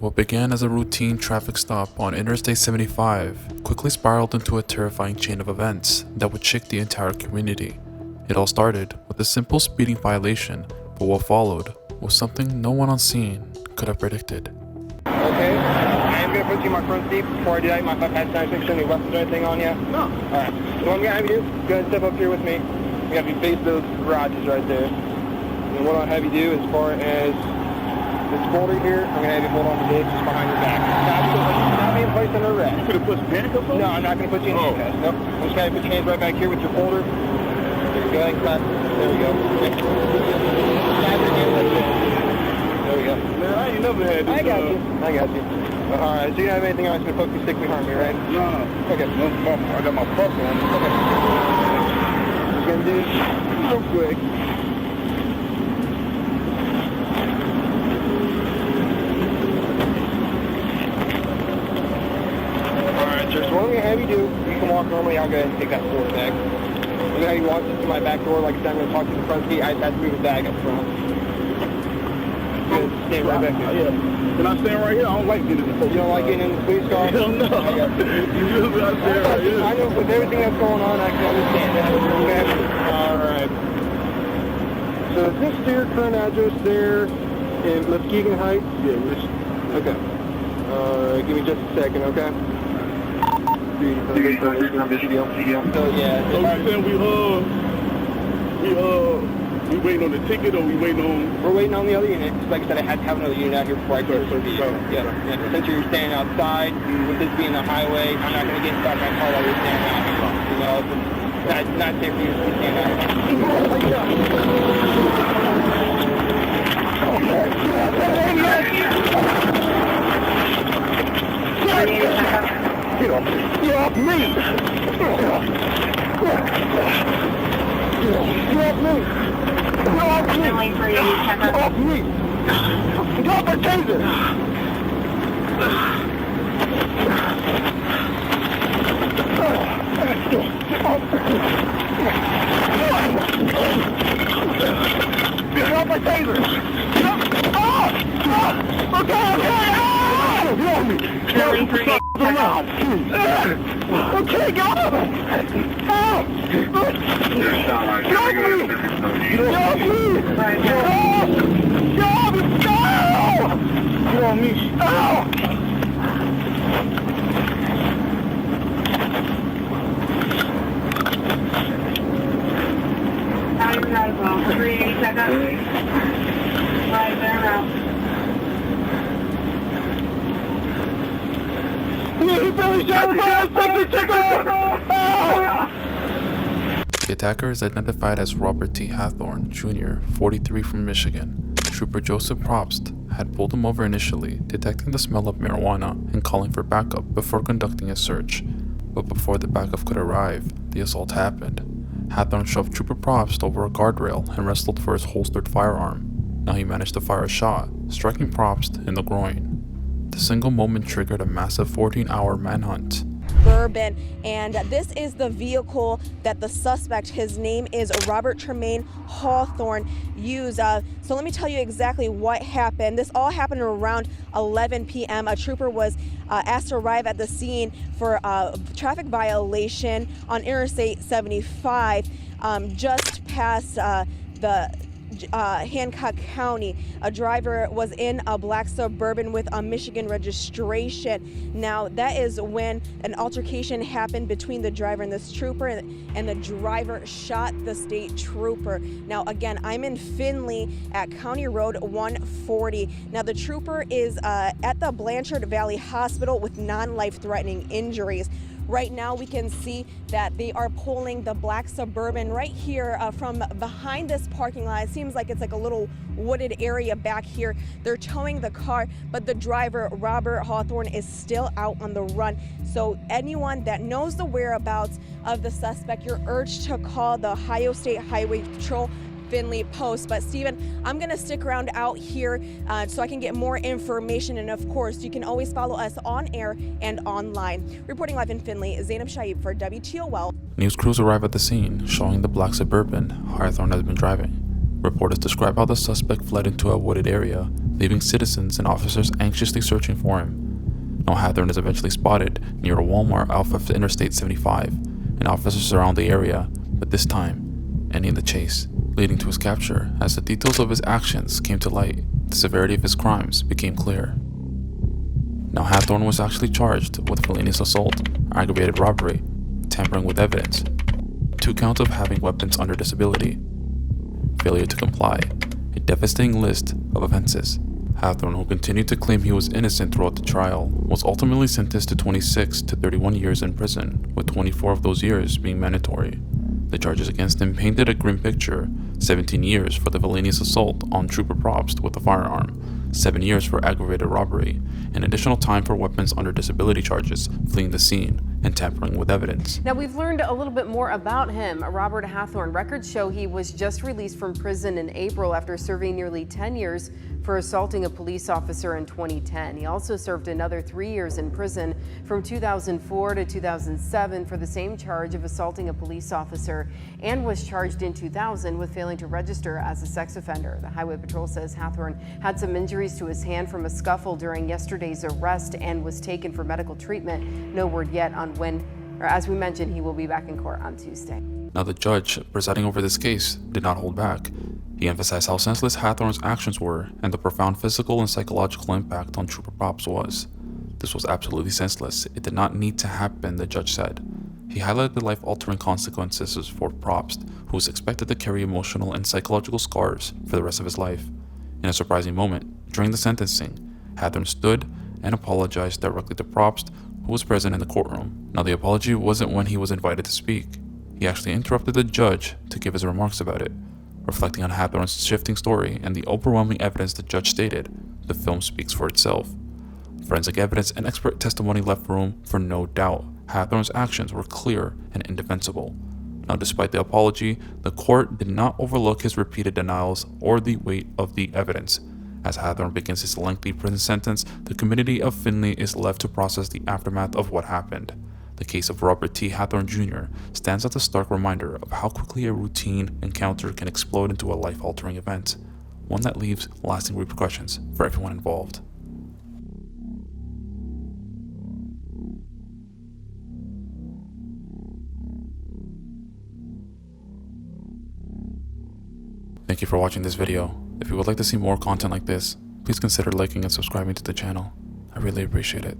What began as a routine traffic stop on Interstate 75 quickly spiraled into a terrifying chain of events that would shake the entire community. It all started with a simple speeding violation, but what followed was something no one on scene could have predicted. Okay, I am going to put you in my front seat. Before I do that, you mind if I pass down and show any weapons or anything on you? No. Alright, so what I'm going to have you do, go ahead and step up here with me. We have you face those garages right there. And what I'll have you do as far as this folder here, I'm going to have you hold on to this just behind your back. Not being placed under arrest. You could have put some handcuffs on? No, I'm not going to put you in handcuffs. Nope. I'm just going to put your hands right back here with your folder. There we go. There we go. Slap your hands like this. There we go. Man, I ain't never had this. I got you. Alright, so you don't have anything else to poke me, stick me, harm me, right? No. Okay. No, I got my puff on. Okay. Just gonna do this real quick. Alright, sir, so what I'm gonna have you do, you can walk normally, I'll go ahead and take that forward bag. I'm gonna have you walk to my back door, like I said, I'm gonna talk to the front seat, I just have to move the bag up front. Stand right back here. Yeah. Can I stand right here? I don't like getting in the police car. You don't like getting in the police car? Hell no. I got you. You really got to stand right here. I know, with everything that's going on, I can understand that. Okay? Alright. So is this to your current address there in Muskegon Heights? Yeah, Rich. Okay. Alright, give me just a second, okay? So yeah. So you saying we waiting on the ticket or we waiting on... We're waiting on the other unit. Like I said, I had to have another unit out here before I could search the yeah. Since you're standing outside, with this being the highway, I'm not going to get inside my car while you're standing out here. You know, it's not safe for you to be standing out Get off me! Get off me! Get off me! Get off my taser! Get off my taser! Okay! Get off me! Okay, go! Ow! Get off me! Get off me! Get off me! Get off me! Ow! Well, 3 seconds. Right there now. The attacker is identified as Robert T. Hathorn, Jr., 43 from Michigan. Trooper Joseph Probst had pulled him over initially, detecting the smell of marijuana and calling for backup before conducting a search. But before the backup could arrive, the assault happened. Hathorn shoved Trooper Probst over a guardrail and wrestled for his holstered firearm. Now he managed to fire a shot, striking Probst in the groin. The single moment triggered a massive 14-hour manhunt. Bourbon, and this is the vehicle that the suspect, his name is Robert Tremaine Hawthorne, used. So let me tell you exactly what happened. This all happened around 11 p.m. A trooper was asked to arrive at the scene for a traffic violation on Interstate 75, just past the Hancock County. A driver was in a black Suburban with a Michigan registration. Now that is when an altercation happened between the driver and this trooper, and the driver shot the state trooper. Now again, I'm in Findlay at County Road 140. Now the trooper is at the Blanchard Valley Hospital with non-life-threatening injuries. Right now we can see that they are pulling the black Suburban right here from behind this parking lot. It seems like it's like a little wooded area back here. They're towing the car, but the driver, Robert Hawthorne, is still out on the run. So anyone that knows the whereabouts of the suspect, you're urged to call the Ohio State Highway Patrol Findlay Post. But Stephen, I'm gonna stick around out here so I can get more information, and of course you can always follow us on air and online. Reporting live in Findlay, Zainab Shaib for WTOL. News crews arrive at the scene, showing the black Suburban Hawthorne has been driving. Reporters describe how the suspect fled into a wooded area, leaving citizens and officers anxiously searching for him. Now Hathorn is eventually spotted near a Walmart off of Interstate 75, and officers surround the area, but this time, ending the chase, leading to his capture. As the details of his actions came to light, the severity of his crimes became clear. Now Hathorn was actually charged with felonious assault, aggravated robbery, tampering with evidence, 2 counts of having weapons under disability, failure to comply, a devastating list of offenses. Hathorn, who continued to claim he was innocent throughout the trial, was ultimately sentenced to 26 to 31 years in prison, with 24 of those years being mandatory. The charges against him painted a grim picture: 17 years for the felonious assault on Trooper Probst with a firearm, 7 years for aggravated robbery, and additional time for weapons under disability charges, fleeing the scene, and tampering with evidence. Now, we've learned a little bit more about him. Robert Hathorn. Records show he was just released from prison in April after serving nearly 10 years for assaulting a police officer in 2010. He also served another 3 years in prison from 2004 to 2007 for the same charge of assaulting a police officer, and was charged in 2000 with failing to register as a sex offender. The Highway Patrol says Hathorn had some injuries to his hand from a scuffle during yesterday's arrest and was taken for medical treatment. No word yet on when, or as we mentioned, he will be back in court on Tuesday. Now, the judge presiding over this case did not hold back. He emphasized how senseless Hathorn's actions were and the profound physical and psychological impact on Trooper Probst was. This was absolutely senseless. It did not need to happen, the judge said. He highlighted the life-altering consequences for Probst, who was expected to carry emotional and psychological scars for the rest of his life. In a surprising moment, during the sentencing, Hathorn stood and apologized directly to Probst, who was present in the courtroom. Now, the apology wasn't when he was invited to speak. He actually interrupted the judge to give his remarks about it. Reflecting on Hathorn's shifting story and the overwhelming evidence the judge stated, the film speaks for itself. Forensic evidence and expert testimony left room for no doubt. Hathorn's actions were clear and indefensible. Now, despite the apology, the court did not overlook his repeated denials or the weight of the evidence. As Hathorn begins his lengthy prison sentence, the community of Findlay is left to process the aftermath of what happened. The case of Robert T. Hathorn Jr. stands as a stark reminder of how quickly a routine encounter can explode into a life-altering event, one that leaves lasting repercussions for everyone involved. Thank you for watching this video. If you would like to see more content like this, please consider liking and subscribing to the channel. I really appreciate it.